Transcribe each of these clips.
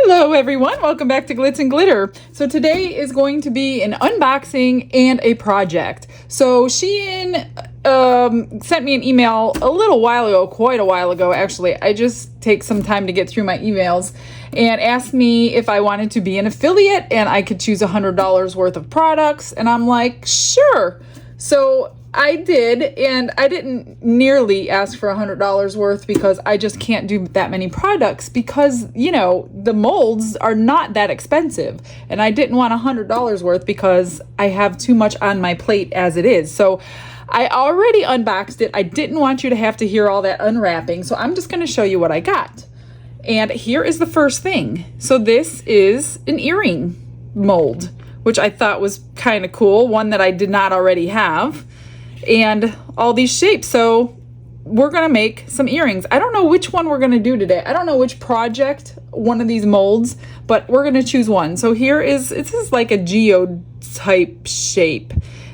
Hello everyone, welcome back to Glitz and Glitter. So today is going to be an unboxing and a project. So Shein sent me an email a little while ago, quite a while ago actually. I just take some time to get through my emails, and asked me if I wanted to be an affiliate and I could choose $100 worth of products, and I'm like, sure. So I did, and I didn't nearly ask for $100 worth because I just can't do that many products because, you know, the molds are not that expensive, and I didn't want $100 worth because I have too much on my plate as it is. So I already unboxed it. I didn't want you to have to hear all that unwrapping, so I'm just going to show you what I got. And here is the first thing. So this is an earring mold, which I thought was kind of cool, one that I did not already have. And all these shapes. So we're gonna make some earrings. I don't know which one we're gonna do today. I don't know which project, one of these molds, but we're gonna choose one. So here is, this is like a geode type shape.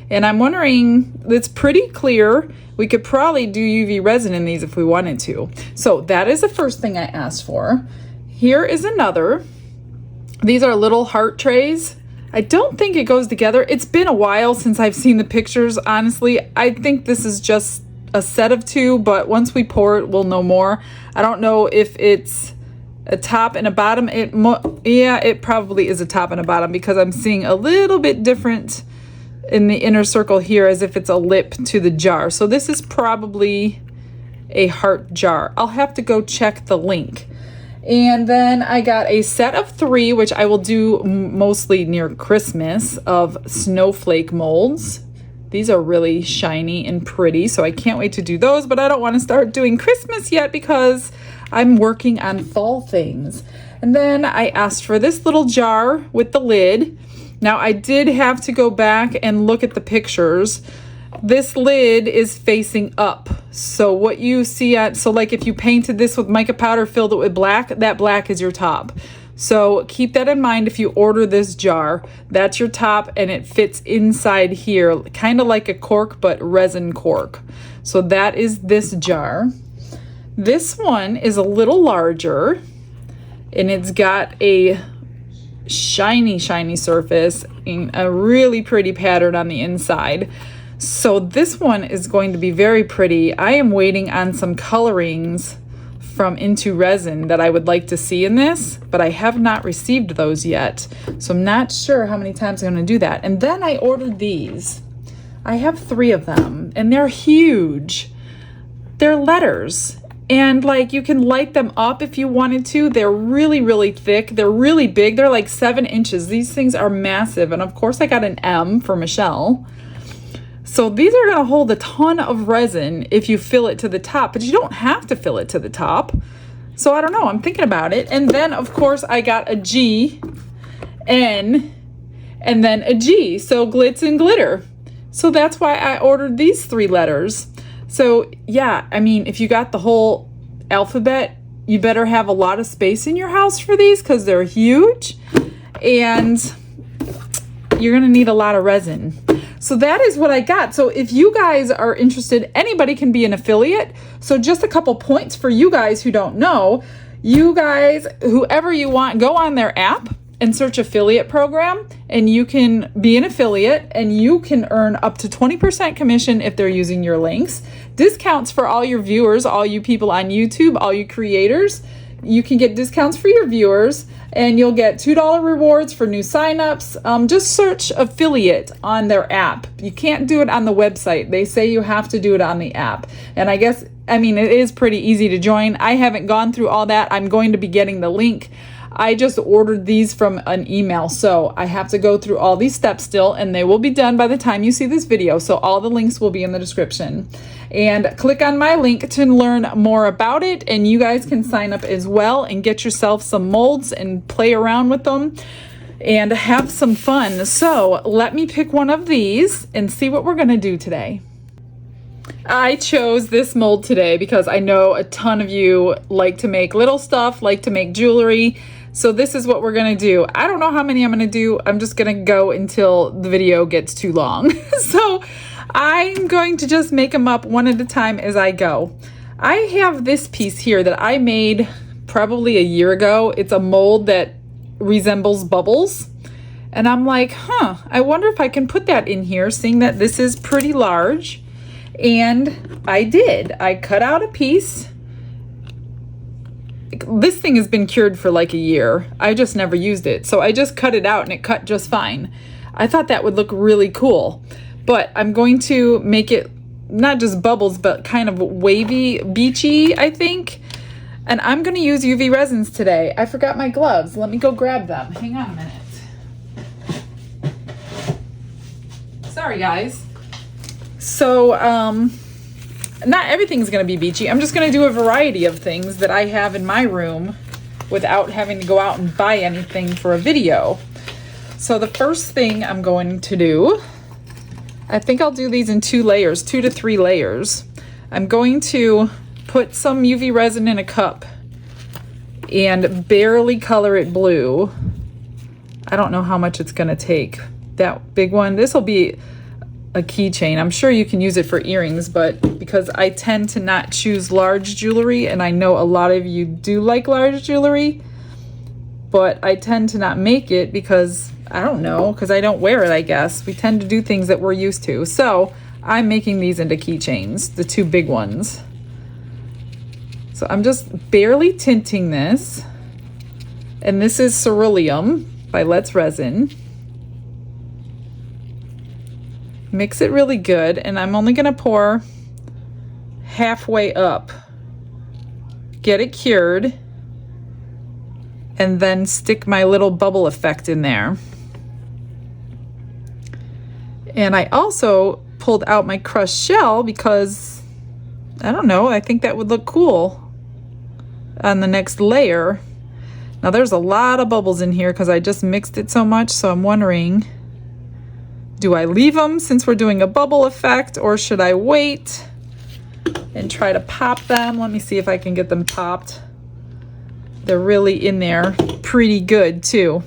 And I'm wondering, it's pretty clear. We could probably do UV resin in these if we wanted to. So that is the first thing I asked for. Here is another. These are little heart trays. I don't think it goes together. It's been a while since I've seen the pictures, honestly. I think this is just a set of two, but once we pour it, we'll know more. I don't know if it's a top and a bottom. Yeah, it probably is a top and a bottom because I'm seeing a little bit different in the inner circle here as if it's a lip to the jar. So this is probably a heart jar. I'll have to go check the link. And then I got a set of 3, which I will do mostly near Christmas, of snowflake molds. These are really shiny and pretty, so I can't wait to do those, but I don't want to start doing Christmas yet because I'm working on fall things. And then I asked for this little jar with the lid. Now I did have to go back and look at the pictures. This lid is facing up. So what you see at, so like if you painted this with mica powder, filled it with black, that black is your top. So keep that in mind if you order this jar. That's your top, and it fits inside here, kind of like a cork, but resin cork. So that is this jar. This one is a little larger, and it's got a shiny surface and a really pretty pattern on the inside. So this one is going to be very pretty. I am waiting on some colorings from Into Resin that I would like to see in this, but I have not received those yet. So I'm not sure how many times I'm going to do that. And then I ordered these. I have 3 of them, and they're huge. They're letters. And like you can light them up if you wanted to. They're really thick. They're really big. They're like 7 inches. These things are massive. And of course I got an M for Michelle. So these are gonna hold a ton of resin if you fill it to the top, but you don't have to fill it to the top. So I don't know, I'm thinking about it. And then of course I got a G, N, and then a G, so glitz and glitter. So that's why I ordered these 3 letters. So yeah, I mean, if you got the whole alphabet, you better have a lot of space in your house for these because they're huge, and you're gonna need a lot of resin. So that is what I got. So if you guys are interested, anybody can be an affiliate. So just a couple points for you guys who don't know. You guys, whoever you want, go on their app and search affiliate program, and you can be an affiliate, and you can earn up to 20% commission if they're using your links. Discounts for all your viewers, all you people on YouTube, all you creators. You can get discounts for your viewers, and you'll get $2 rewards for new signups. Just search affiliate on their app. You can't do it on the website. They say you have to do it on the app. And I guess, I mean, it is pretty easy to join. I haven't gone through all that. I'm going to be getting the link. I just ordered these from an email, so I have to go through all these steps still, and they will be done by the time you see this video. So all the links will be in the description. And click on my link to learn more about it, and you guys can sign up as well and get yourself some molds and play around with them and have some fun. So let me pick one of these and see what we're gonna do today. I chose this mold today because I know a ton of you like to make little stuff, like to make jewelry. So this is what we're gonna do. I don't know how many I'm gonna do. I'm just gonna go until the video gets too long. So I'm going to just make them up one at a time as I go. I have this piece here that I made probably a year ago. It's a mold that resembles bubbles. And I'm like, I wonder if I can put that in here, seeing that this is pretty large. And I did. I cut out a piece. This thing has been cured for like a year. I just never used it. So I just cut it out and it cut just fine. I thought that would look really cool. But I'm going to make it not just bubbles, but kind of wavy, beachy, I think. And I'm going to use UV resins today. I forgot my gloves. Let me go grab them. Hang on a minute. Sorry, guys. So, not everything's going to be beachy. I'm just going to do a variety of things that I have in my room without having to go out and buy anything for a video. So the first thing I'm going to do, I think I'll do these in 2 layers, 2 to 3 layers. I'm going to put some UV resin in a cup and barely color it blue. I don't know how much it's going to take. That big one, this will be a keychain. I'm sure you can use it for earrings, but because I tend to not choose large jewelry, and I know a lot of you do like large jewelry, but I tend to not make it because, I don't know, because I don't wear it, I guess. We tend to do things that we're used to. So I'm making these into keychains, the 2 big ones. So I'm just barely tinting this. And this is Ceruleum by Let's Resin. Mix it really good, and I'm only going to pour halfway up. Get it cured, and then stick my little bubble effect in there. And I also pulled out my crushed shell because, I don't know, I think that would look cool on the next layer. Now there's a lot of bubbles in here because I just mixed it so much, so I'm wondering, do I leave them since we're doing a bubble effect, or should I wait and try to pop them? Let me see if I can get them popped. They're really in there pretty good too.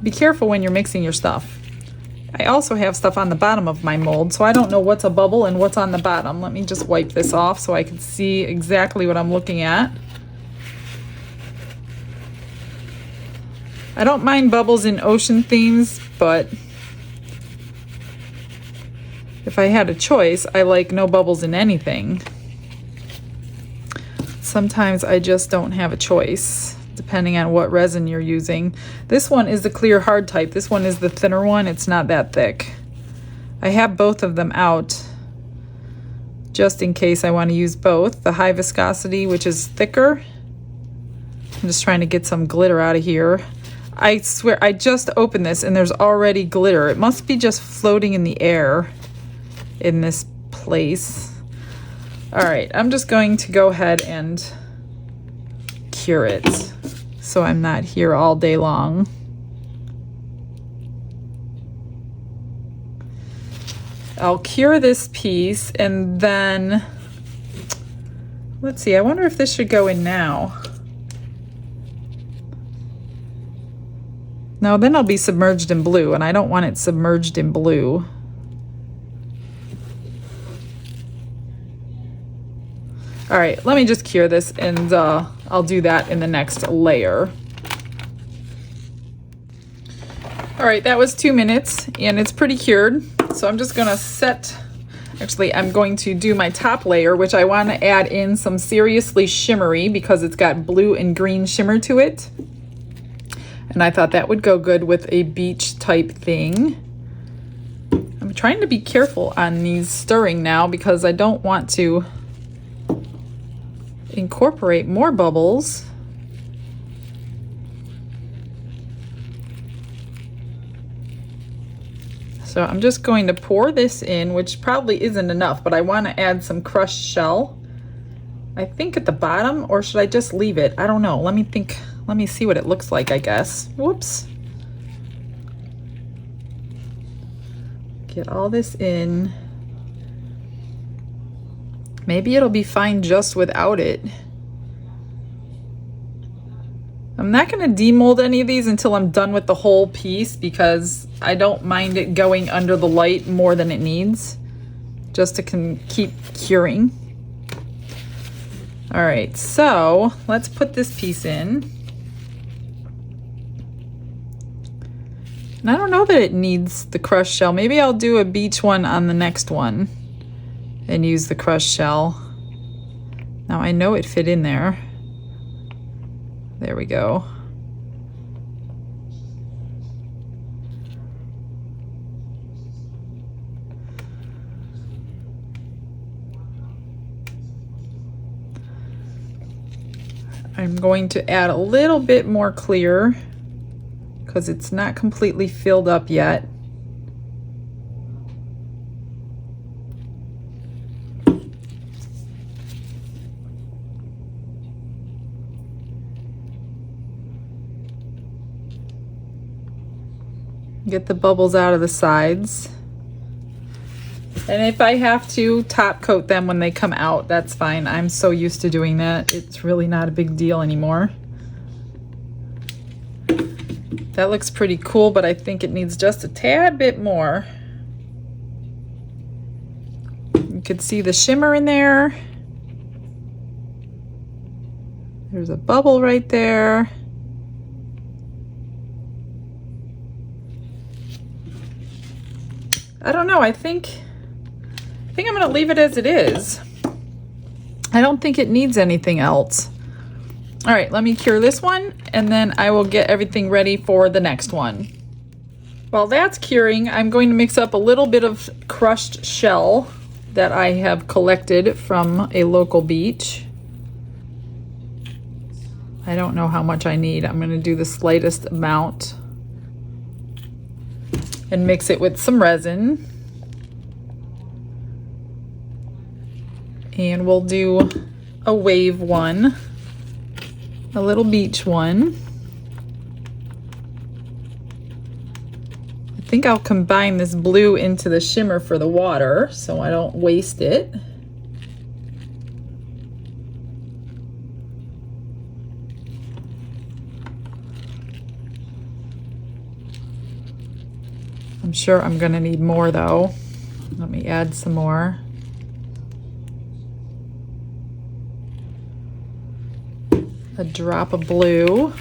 Be careful when you're mixing your stuff. I also have stuff on the bottom of my mold, so I don't know what's a bubble and what's on the bottom. Let me just wipe this off so I can see exactly what I'm looking at. I don't mind bubbles in ocean themes, but if I had a choice, I like no bubbles in anything. Sometimes I just don't have a choice, depending on what resin you're using. This one is the clear hard type. This one is the thinner one. It's not that thick. I have both of them out just in case I want to use both. The high viscosity, which is thicker. I'm just trying to get some glitter out of here. I swear, I just opened this and there's already glitter. It must be just floating in the air in this place. All right, I'm just going to go ahead and cure it so I'm not here all day long. I'll cure this piece and then, let's see, I wonder if this should go in now. No, then I'll be submerged in blue, and I don't want it submerged in blue. All right, let me just cure this, and I'll do that in the next layer. All right, that was 2 minutes, and it's pretty cured. So I'm just gonna actually I'm going to do my top layer, which I want to add in some seriously shimmery because it's got blue and green shimmer to it. And I thought that would go good with a beach type thing. I'm trying to be careful on these stirring now because I don't want to incorporate more bubbles. So I'm just going to pour this in, which probably isn't enough, but I want to add some crushed shell. I think at the bottom, or should I just leave it? I don't know. Let me think. Let me see what it looks like, I guess. Whoops. Get all this in. Maybe it'll be fine just without it. I'm not going to demold any of these until I'm done with the whole piece because I don't mind it going under the light more than it needs, just to keep curing. All right, so let's put this piece in. And I don't know that it needs the crushed shell. Maybe I'll do a beach one on the next one and use the crushed shell. Now I know it fit in there. There we go. I'm going to add a little bit more clear because it's not completely filled up yet. Get the bubbles out of the sides. And if I have to top coat them when they come out, that's fine. I'm so used to doing that. It's really not a big deal anymore. That looks pretty cool, but I think it needs just a tad bit more. You could see the shimmer in there. There's a bubble right there. I don't know, I think I'm gonna leave it as it is. I don't think it needs anything else. All right, let me cure this one and then I will get everything ready for the next one. While that's curing, I'm going to mix up a little bit of crushed shell that I have collected from a local beach. I don't know how much I need. I'm gonna do the slightest amount and mix it with some resin. And we'll do a wave one, a little beach one. I think I'll combine this blue into the shimmer for the water so I don't waste it. I'm sure I'm gonna need more though. Let me add some more. A drop of blue.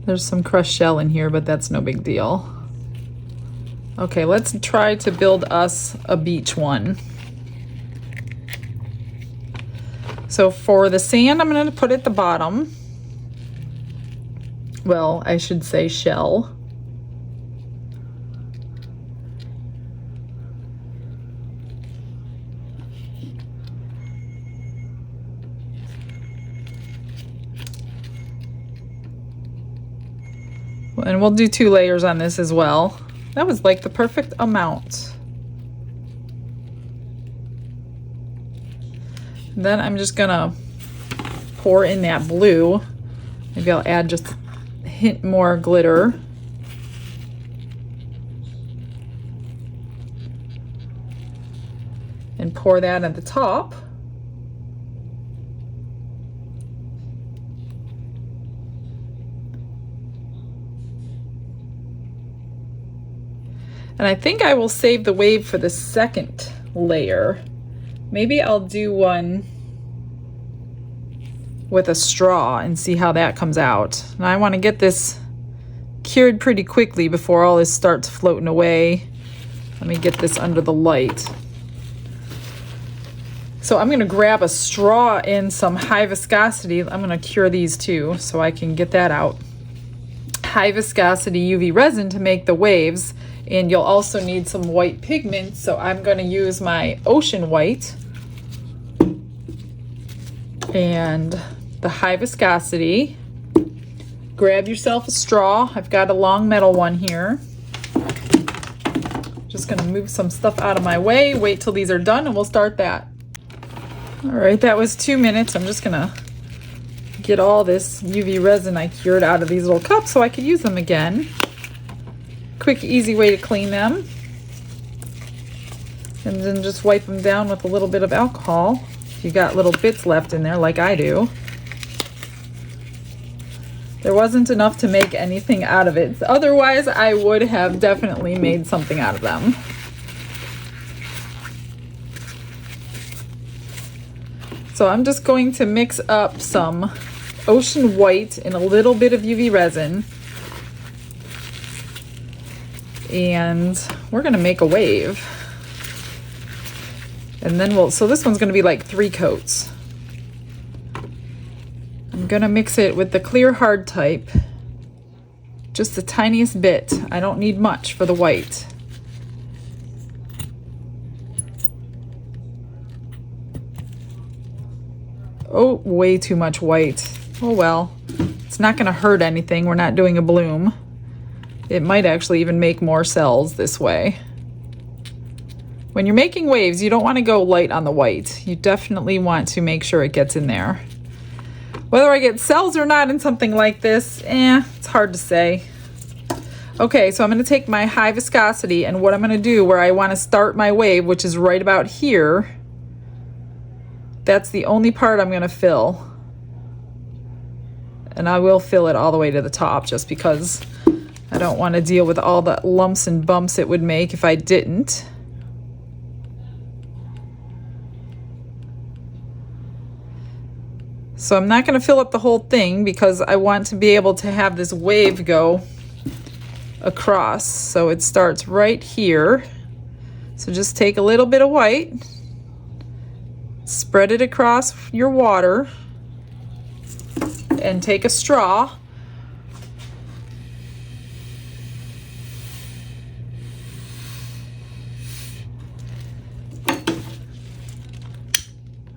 There's some crushed shell in here, but that's no big deal. Okay, let's try to build us a beach one. So for the sand, I'm going to put at the bottom. Well, I should say shell. And we'll do 2 layers on this as well. That was like the perfect amount. And then I'm just gonna pour in that blue. Maybe I'll add just a hint more glitter. And pour that at the top. And I think I will save the wave for the second layer. Maybe I'll do one with a straw and see how that comes out. And I want to get this cured pretty quickly before all this starts floating away. Let me get this under the light. So I'm going to grab a straw and some high viscosity. I'm going to cure these too so I can get that out. High viscosity UV resin to make the waves. And you'll also need some white pigment, so I'm going to use my ocean white and the high viscosity. Grab yourself a straw. I've got a long metal one here. Just going to move some stuff out of my way, wait till these are done, and we'll start that. All right, that was 2 minutes. I'm just going to get all this UV resin I cured out of these little cups so I could use them again. Quick, easy way to clean them. And then just wipe them down with a little bit of alcohol. If you got little bits left in there like I do. There wasn't enough to make anything out of it. Otherwise, I would have definitely made something out of them. So I'm just going to mix up some ocean white and a little bit of UV resin. And we're gonna make a wave. And then so this one's gonna be like 3 coats. I'm gonna mix it with the clear hard type, just the tiniest bit. I don't need much for the white. Oh, way too much white. Oh well, it's not gonna hurt anything. We're not doing a bloom. It might actually even make more cells this way. When you're making waves, you don't want to go light on the white. You definitely want to make sure it gets in there. Whether I get cells or not in something like this, it's hard to say. Okay, so I'm going to take my high viscosity, and what I'm going to do where I want to start my wave, which is right about here, that's the only part I'm going to fill. And I will fill it all the way to the top just because I don't want to deal with all the lumps and bumps it would make if I didn't. So I'm not going to fill up the whole thing because I want to be able to have this wave go across. So it starts right here. So just take a little bit of white, spread it across your water, and take a straw.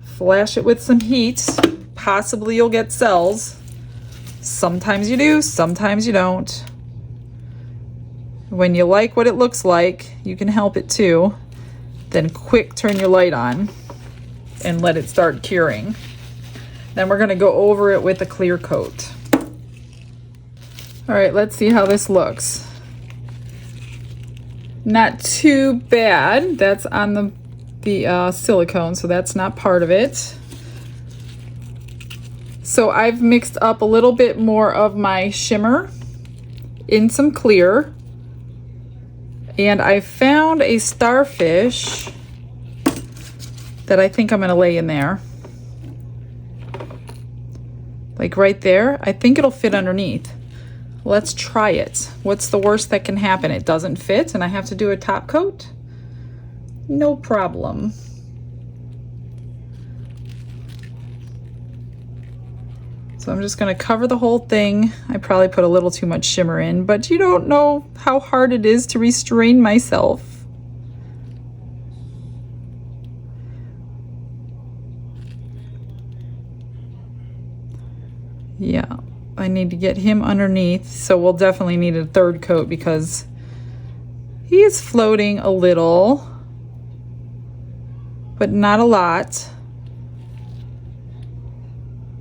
Flash it with some heat. Possibly you'll get cells. Sometimes you do, sometimes you don't. When you like what it looks like, you can help it too. Then quick turn your light on and let it start curing. Then we're gonna go over it with a clear coat. All right, let's see how this looks. Not too bad. That's on the silicone, so that's not part of it. So I've mixed up a little bit more of my shimmer in some clear, and I found a Starfish that I think I'm gonna lay in there. Like right there. I think it'll fit underneath. Let's try it. What's the worst that can happen? It doesn't fit and I have to do a top coat? No problem. So I'm just going to cover the whole thing. I probably put a little too much shimmer in, but you don't know how hard it is to restrain myself. Yeah, I need to get him underneath, so we'll definitely need a third coat because he is floating a little, but not a lot.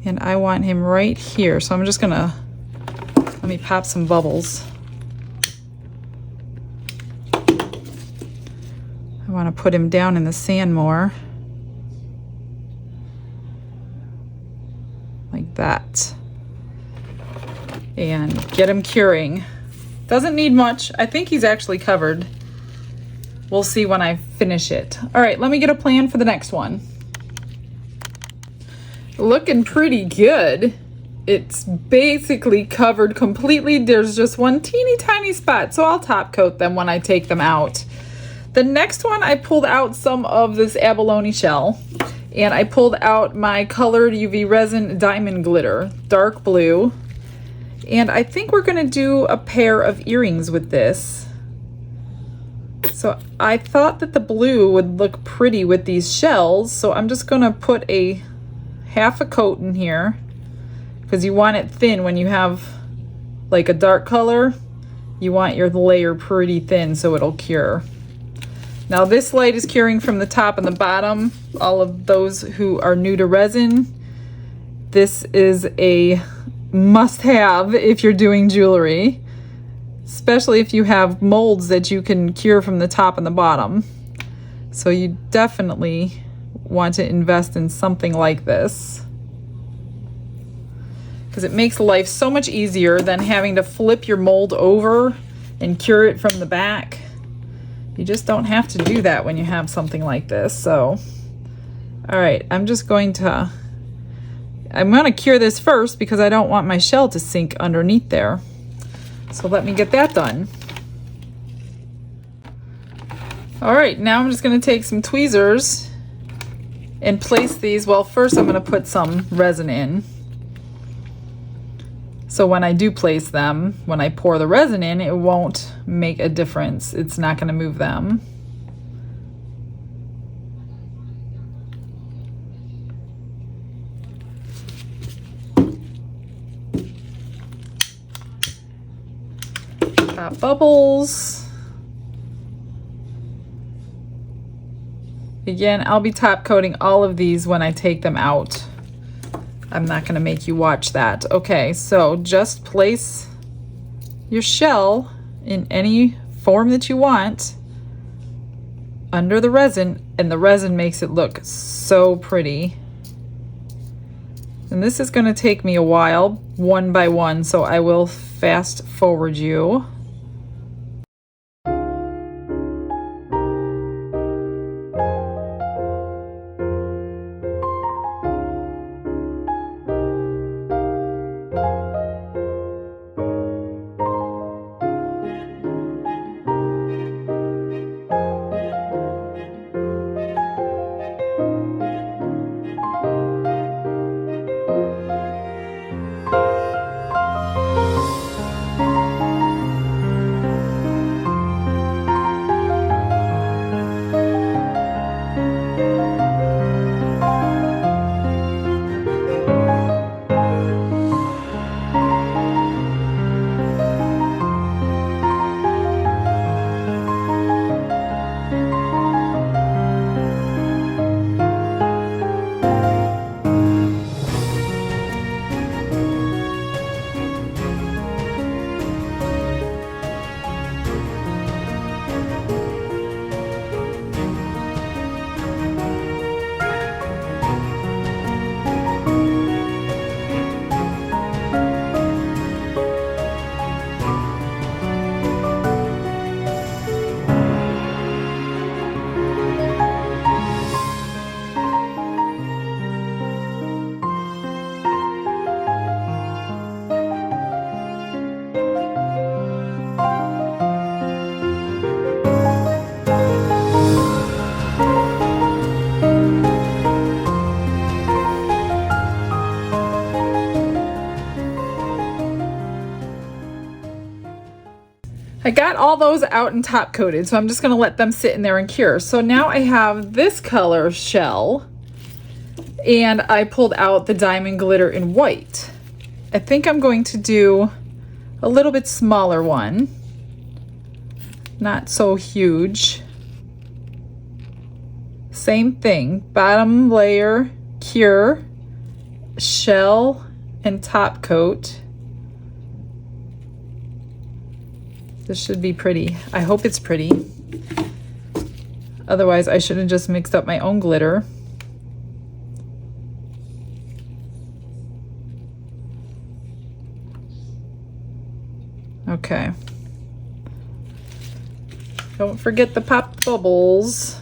And I want him right here, so I'm just gonna, let me pop some bubbles. I wanna put him down in the sand more. Like that. And get him curing. Doesn't need much. I think he's actually covered. We'll see when I finish it. All right, let me get a plan for the next one. Looking pretty good. It's basically covered completely. There's just one teeny tiny spot, so I'll top coat them when I take them out. The next one, I pulled out some of this abalone shell, and I pulled out my colored UV resin diamond glitter, dark blue. And I think we're gonna do a pair of earrings with this. So I thought that the blue would look pretty with these shells, so I'm just gonna put a half a coat in here because you want it thin. When you have like a dark color, you want your layer pretty thin so it'll cure. Now this light is curing from the top and the bottom. All of those who are new to resin, this is a must-have if you're doing jewelry, especially if you have molds that you can cure from the top and the bottom. So you definitely want to invest in something like this because it makes life so much easier than having to flip your mold over and cure it from the back. You just don't have to do that when you have something like this. So, all right, I'm going to cure this first because I don't want my shell to sink underneath there. So let me get that done. All right, now I'm just going to take some tweezers and place these. Well, first I'm going to put some resin in. So when I do place them, when I pour the resin in, it won't make a difference. It's not going to move them. Got bubbles. Again, I'll be top coating all of these when I take them out. I'm not going to make you watch that. Okay, so just place your shell in any form that you want under the resin, and the resin makes it look so pretty. And this is going to take me a while, one by one, so I will fast forward you. I got all those out and top coated, so I'm just gonna let them sit in there and cure. So now I have this color shell, and I pulled out the diamond glitter in white. I think I'm going to do a little bit smaller one, not so huge. Same thing, bottom layer, cure, shell, and top coat. This should be pretty. I hope it's pretty. Otherwise, I should have just mixed up my own glitter. Okay. Don't forget the pop bubbles.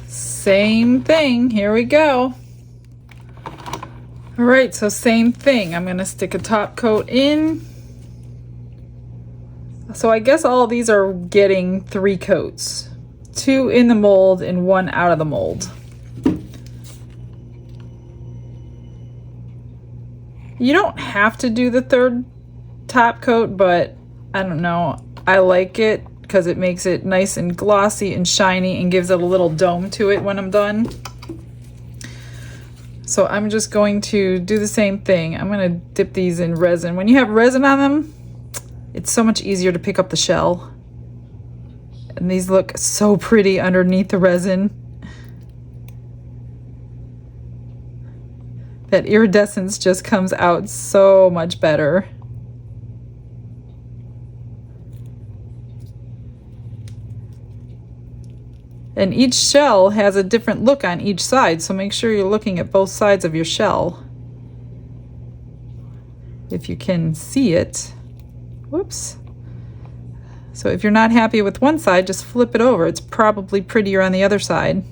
Same thing. Here we go. All right, so same thing. I'm gonna stick a top coat in. So I guess all of these are getting 3 coats. 2 in the mold and 1 out of the mold. You don't have to do the 3rd top coat, but I don't know. I like it because it makes it nice and glossy and shiny and gives it a little dome to it when I'm done. So I'm just going to do the same thing. I'm going to dip these in resin. When you have resin on them, it's so much easier to pick up the shell. And these look so pretty underneath the resin. That iridescence just comes out so much better. And each shell has a different look on each side, so make sure you're looking at both sides of your shell. if you can see it. Whoops. So if you're not happy with one side, just flip it over. It's probably prettier on the other side.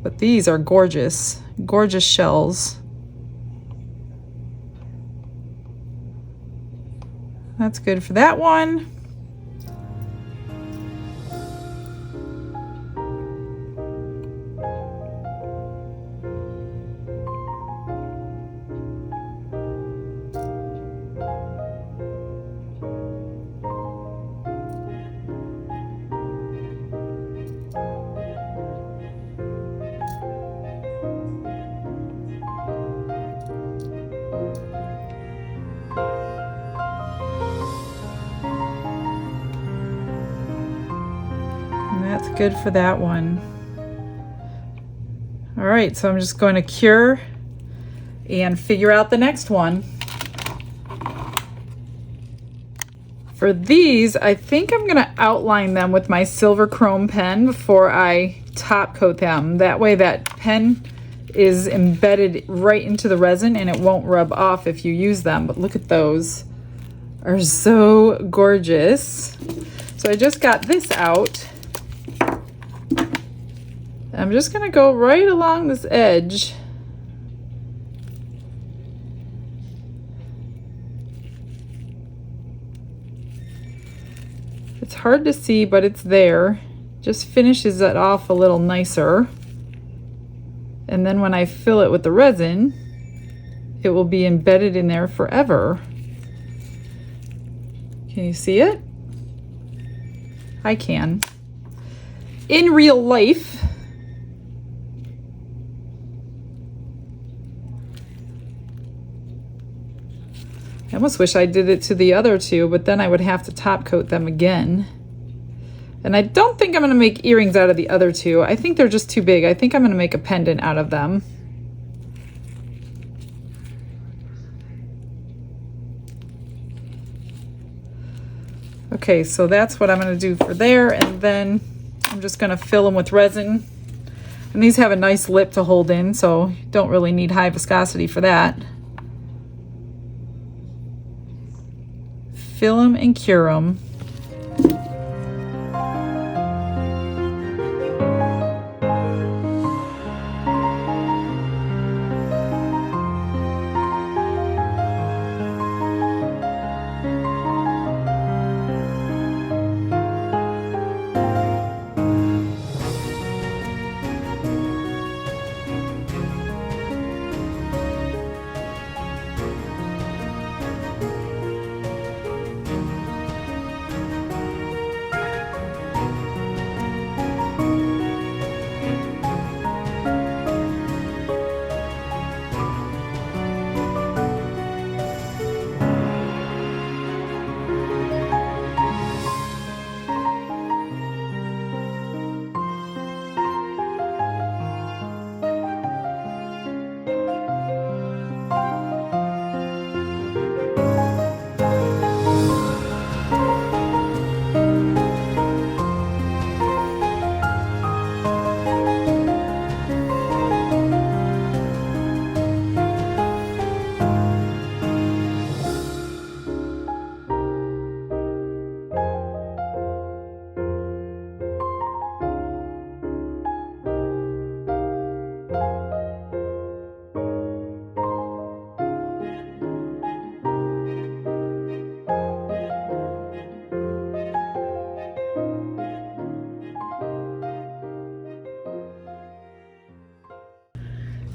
But these are gorgeous, gorgeous shells. That's good for that one. That's good for that one. All right, so I'm just going to cure and figure out the next one. For these, I think I'm gonna outline them with my silver chrome pen before I top coat them. That way that pen is embedded right into the resin and it won't rub off if you use them. But look at those, are so gorgeous. So I just got this out. I'm just gonna go right along this edge. It's hard to see, but it's there. Just finishes it off a little nicer. And then when I fill it with the resin, it will be embedded in there forever. Can you see it? I can. In real life, I almost wish I did it to the other two, but then I would have to top coat them again. And I don't think I'm gonna make earrings out of the other two. I think they're just too big. I think I'm gonna make a pendant out of them. Okay, so that's what I'm gonna do for there, and then I'm just gonna fill them with resin. And these have a nice lip to hold in, so you don't really need high viscosity for that. Fill them and cure them.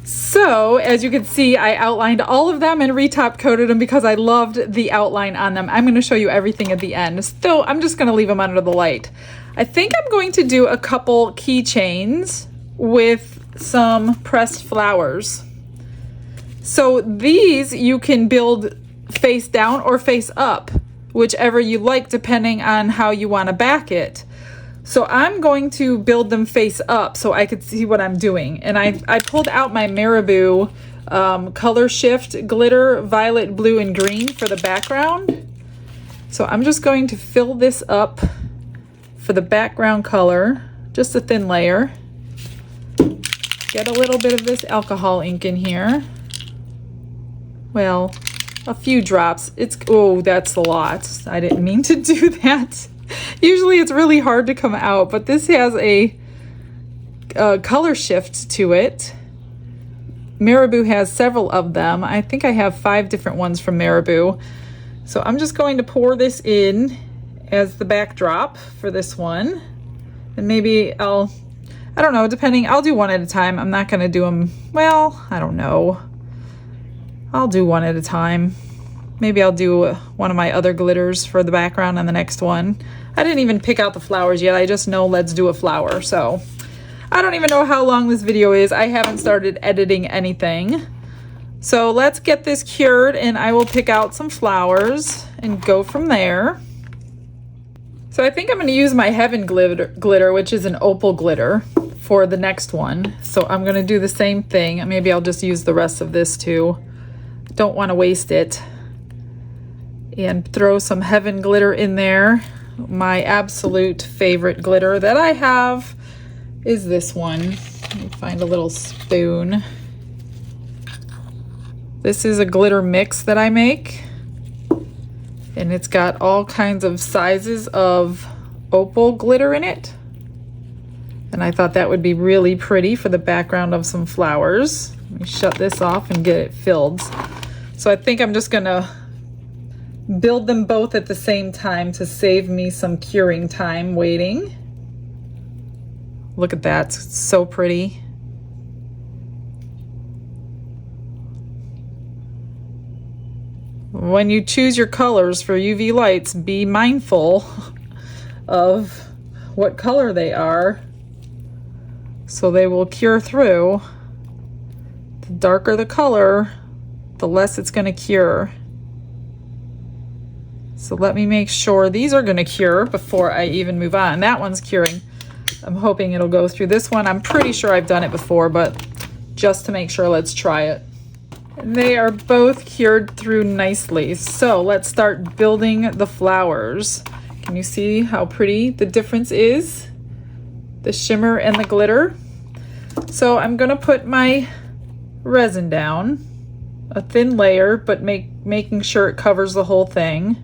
So as you can see, I outlined all of them and retop coated them because I loved the outline on them. I'm going to show you everything at the end. Still, I'm just going to leave them under the light. I think I'm going to do a couple keychains with some pressed flowers. So these you can build face down or face up, whichever you like, depending on how you want to back it. So I'm going to build them face up so I could see what I'm doing. And I pulled out my Marabou color shift glitter, violet, blue, and green for the background. So I'm just going to fill this up for the background color, just a thin layer. Get a little bit of this alcohol ink in here. well, a few drops. Oh, that's a lot. I didn't mean to do that. Usually it's really hard to come out, but this has a color shift to it. Marabou has several of them. I think I have 5 different ones from Marabou. So I'm just going to pour this in as the backdrop for this one. And maybe I don't know, depending, I'll do one at a time. I'm not gonna do them, well, I don't know. I'll do one at a time. Maybe I'll do one of my other glitters for the background on the next one. I didn't even pick out the flowers yet. I just know let's do a flower. So I don't even know how long this video is. I haven't started editing anything. So let's get this cured and I will pick out some flowers and go from there. So I think I'm going to use my Heaven glitter, which is an opal glitter, for the next one. So I'm going to do the same thing. Maybe I'll just use the rest of this too. Don't want to waste it. And throw some Heaven glitter in there. My absolute favorite glitter that I have is this one. Let me find a little spoon. This is a glitter mix that I make. And it's got all kinds of sizes of opal glitter in it. And I thought that would be really pretty for the background of some flowers. Let me shut this off and get it filled. So I think I'm just gonna build them both at the same time to save me some curing time waiting. Look at that, it's so pretty. When you choose your colors for UV lights, be mindful of what color they are so they will cure through. The darker the color, the less it's going to cure. So let me make sure these are going to cure before I even move on. That one's curing. I'm hoping it'll go through. This one, I'm pretty sure I've done it before, but just to make sure, let's try it. And they are both cured through nicely. So let's start building the flowers. Can you see how pretty the difference is? The shimmer and the glitter. So I'm gonna put my resin down, a thin layer, but making sure it covers the whole thing.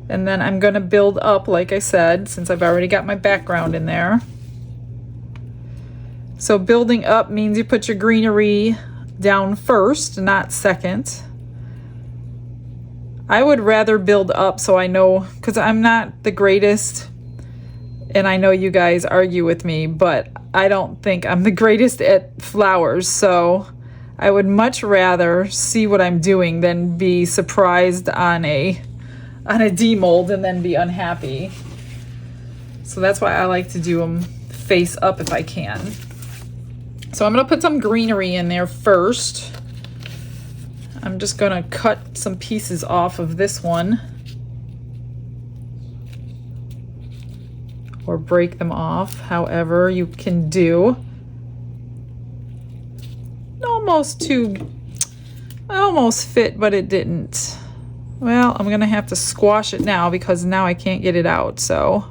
And then I'm gonna build up, like I said, since I've already got my background in there. So building up means you put your greenery down first, not second. I would rather build up so I know, because I'm not the greatest, and I know you guys argue with me, but I don't think I'm the greatest at flowers, so I would much rather see what I'm doing than be surprised on a demold and then be unhappy. So that's why I like to do them face up if I can. So I'm going to put some greenery in there first. I'm just going to cut some pieces off of this one. Or break them off, however you can do. Almost fit, but it didn't. Well, I'm going to have to squash it now because now I can't get it out, so.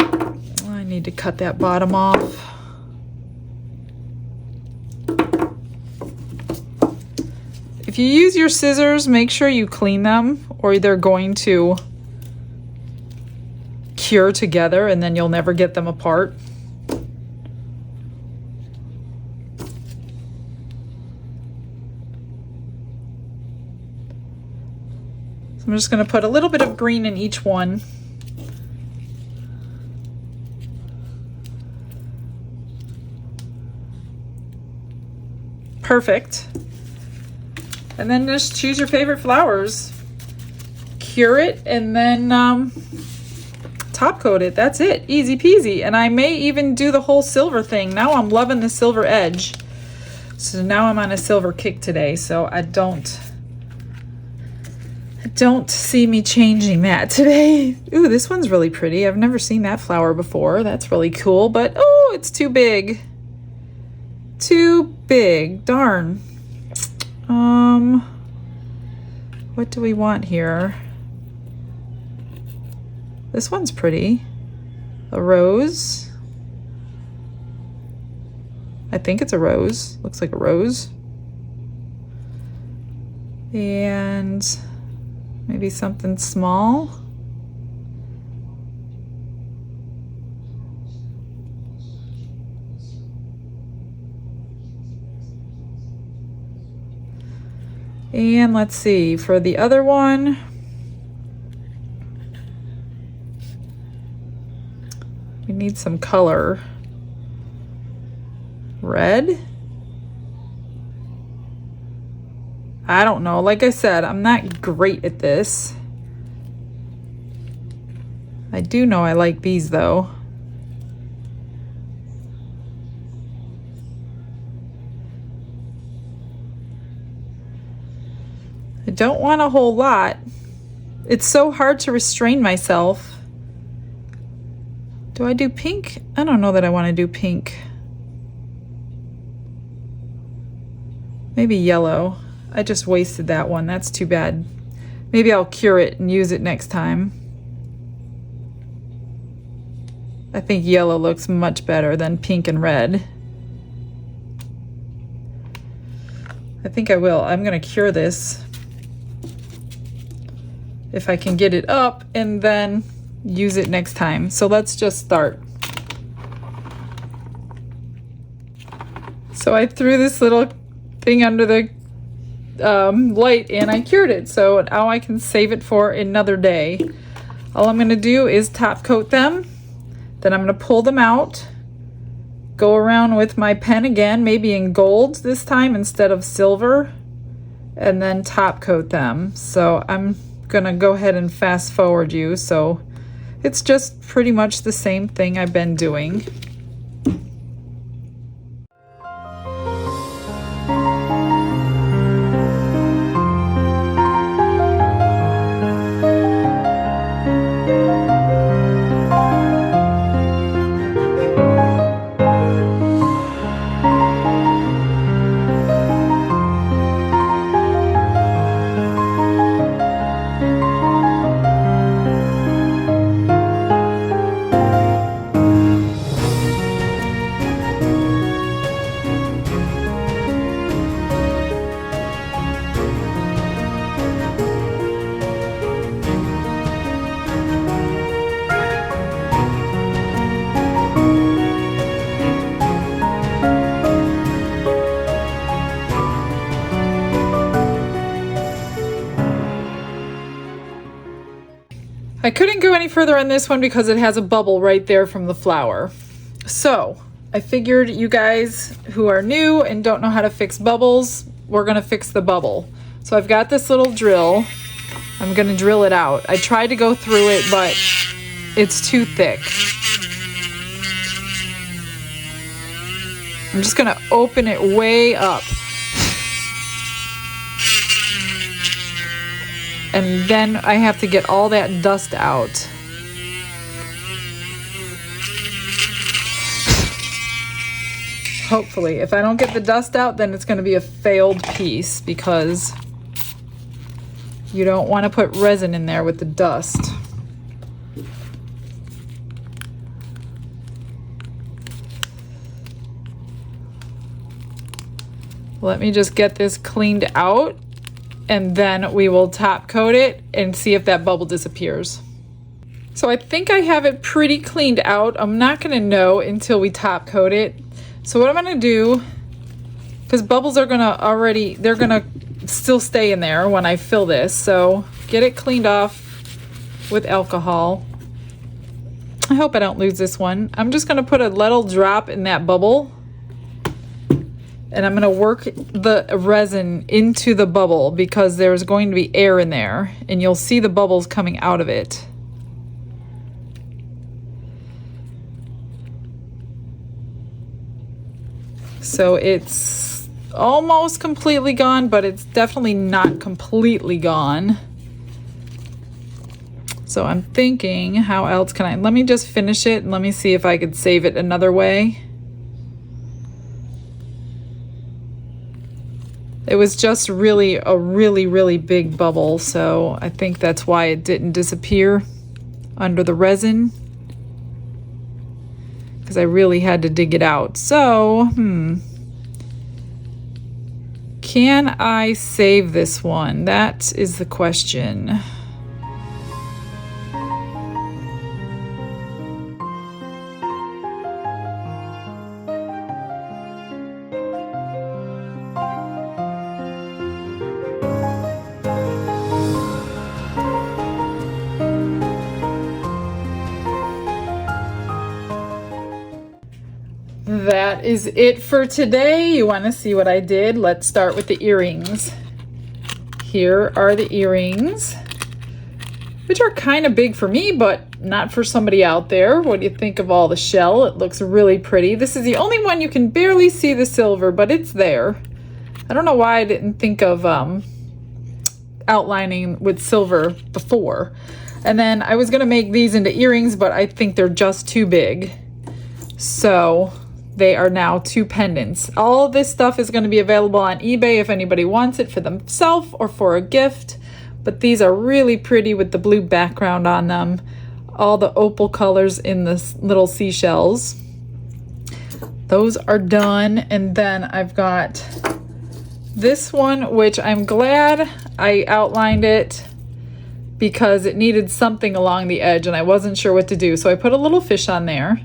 I need to cut that bottom off. If you use your scissors, make sure you clean them or they're going to cure together and then you'll never get them apart. So I'm just going to put a little bit of green in each one. Perfect. And then just choose your favorite flowers, cure it, and then top coat it. That's it, easy peasy. And I may even do the whole silver thing. Now I'm loving the silver edge. So now I'm on a silver kick today, so I don't see me changing that today. Ooh, this one's really pretty. I've never seen that flower before. That's really cool, but oh, it's too big. Too big, darn. What do we want here? This one's pretty. A rose. I think it's a rose. Looks like a rose. And maybe something small. And let's see, for the other one, we need some color. Red? I don't know. Like I said, I'm not great at this. I do know I like these though. I don't want a whole lot. It's so hard to restrain myself. Do I do pink? I don't know that I want to do pink. Maybe yellow. I just wasted that one. That's too bad. Maybe I'll cure it and use it next time. I think yellow looks much better than pink and red. I think I will. I'm going to cure this if I can get it up and then use it next time. So let's just start. So I threw this little thing under the light and I cured it. So now I can save it for another day. All I'm going to do is top coat them. Then I'm going to pull them out. Go around with my pen again, maybe in gold this time instead of silver. And then top coat them. So I'm gonna go ahead and fast forward you, so it's just pretty much the same thing I've been doing. I couldn't go any further on this one because it has a bubble right there from the flower. So I figured you guys who are new and don't know how to fix bubbles, we're gonna fix the bubble. So I've got this little drill. I'm gonna drill it out. I tried to go through it, but it's too thick. I'm just gonna open it way up. And then I have to get all that dust out. Hopefully. If I don't get the dust out, then it's going to be a failed piece because you don't want to put resin in there with the dust. Let me just get this cleaned out. And then we will top coat it and see if that bubble disappears. So I think I have it pretty cleaned out. I'm not gonna know until we top coat it. So what I'm gonna do, because bubbles are they're gonna still stay in there when I fill this. So get it cleaned off with alcohol. I hope I don't lose this one. I'm just gonna put a little drop in that bubble. And I'm going to work the resin into the bubble because there's going to be air in there and you'll see the bubbles coming out of it. So it's almost completely gone, but it's definitely not completely gone. So I'm thinking, how else can I, let me just finish it and let me see if I could save it another way. It was just really a really big bubble, so I think that's why it didn't disappear under the resin. because I really had to dig it out. So, can I save this one? That is the question. That is it for today. You want to see what I did? Let's start with the earrings. Here are the earrings, which are kind of big for me, but not for somebody out there. What do you think of all the shell? It looks really pretty. This is the only one you can barely see the silver, but it's there. I don't know why I didn't think of outlining with silver before. And then I was going to make these into earrings, but I think they're just too big. So they are now 2 pendants. All of this stuff is going to be available on eBay if anybody wants it for themselves or for a gift. But these are really pretty with the blue background on them. All the opal colors in the little seashells. Those are done. And then I've got this one, which I'm glad I outlined it because it needed something along the edge and I wasn't sure what to do. So I put a little fish on there,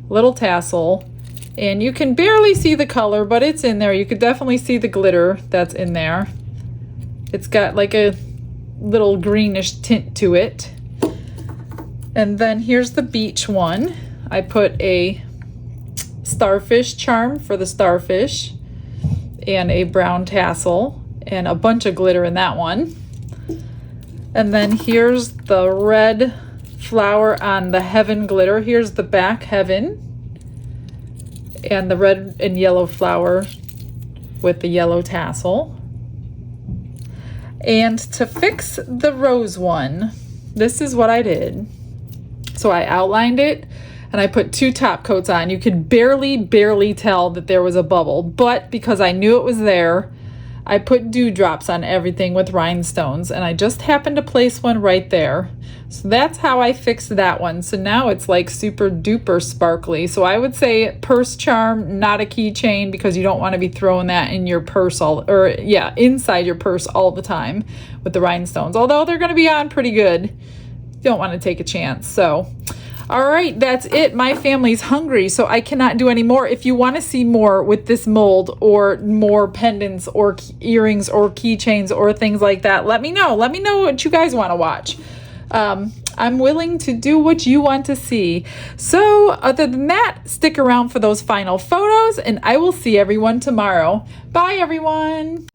little tassel, and you can barely see the color, but it's in there. You could definitely see the glitter that's in there. It's got like a little greenish tint to it. And then here's the beach one. I put a starfish charm for the starfish and a brown tassel and a bunch of glitter in that one. And then here's the red flower on the heaven glitter. Here's the back heaven and the red and yellow flower with the yellow tassel. And to fix the rose one, this is what I did. So I outlined it and I put 2 top coats on. You could barely tell that there was a bubble, but because I knew it was there, I put dewdrops on everything with rhinestones, and I just happened to place one right there. So that's how I fixed that one. So now it's like super duper sparkly. So I would say purse charm, not a keychain, because you don't want to be throwing that in your purse inside your purse all the time with the rhinestones. Although they're going to be on pretty good. You don't want to take a chance. So all right, that's it. My family's hungry, so I cannot do any more. If you want to see more with this mold or more pendants or earrings or keychains or things like that, let me know. Let me know what you guys want to watch. I'm willing to do what you want to see. So other than that, stick around for those final photos, and I will see everyone tomorrow. Bye, everyone.